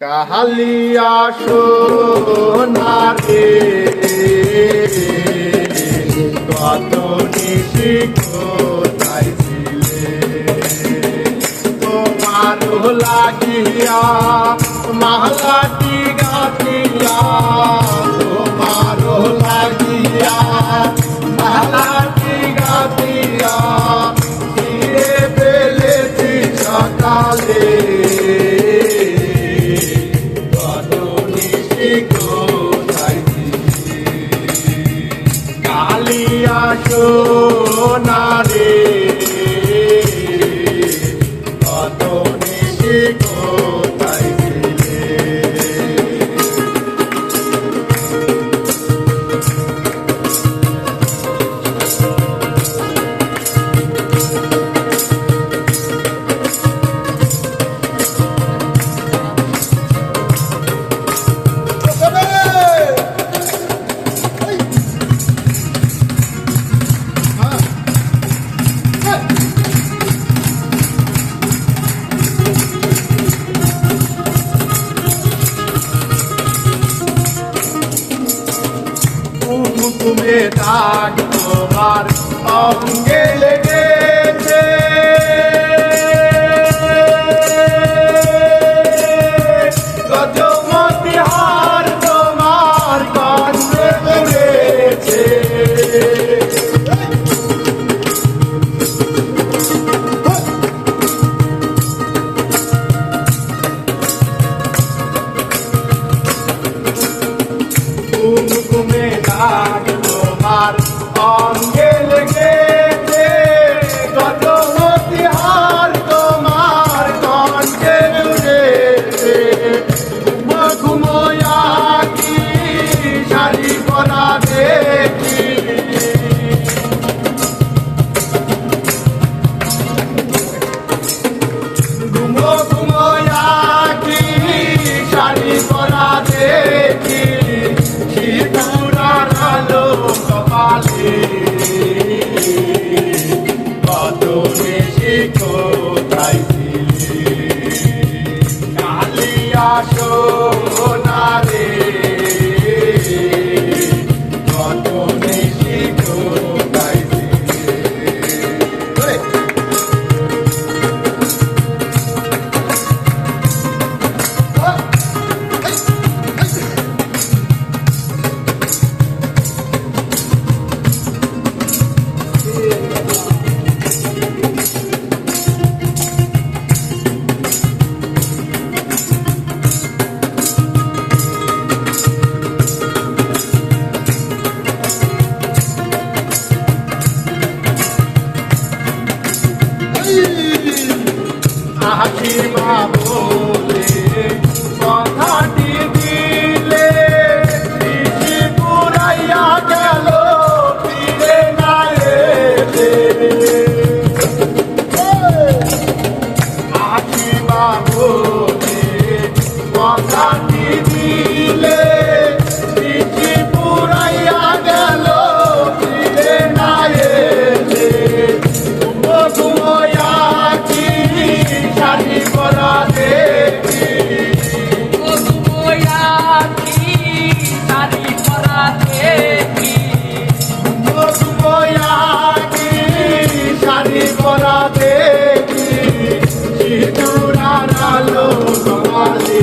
কাহালিয়া সোনারে কত নিশি কোথায় ছিলে তোমার লাগিয়া মালাটি গাতিয়া তোমার লাগিয়া মালাটি গাতিয়া ফিরে পেলেছি সকালে কালিয়া সোনারে কত নিশি কোথায় ছিলে তুমি দাগ তোমার অঙ্গে লেগেছে গজমতি হার তোমার কণ্ঠে পড়েছে ঘুমে দাগ তোমার অঙ্গে লেগেছে গজমতি হার তোমার কণ্ঠে উড়েছে ঘুমোয়া কি শাড়ি পরা দেখি ঘুমোয়া কি শাড়ি পরা দেখি কত বেশি কোথায় ছিলে কালিয়া সোনারে কত বেশি কোথায় ছিলে আহিবা বলে কথাটি দিলে পিছি পুরাইয়া গেল ফিরে না এলে আহিবা বলে কথাটি দিলে পিছি পুরাইয়া গেল ফিরে না এলে ঘুমোয়া কি শাড়ি পরা দেখি ঘুমোয়া কি শাড়ি পরা দেখি ঘুমোয়া কি শাড়ি পরা দেখি সিঁদুর আলো কপালে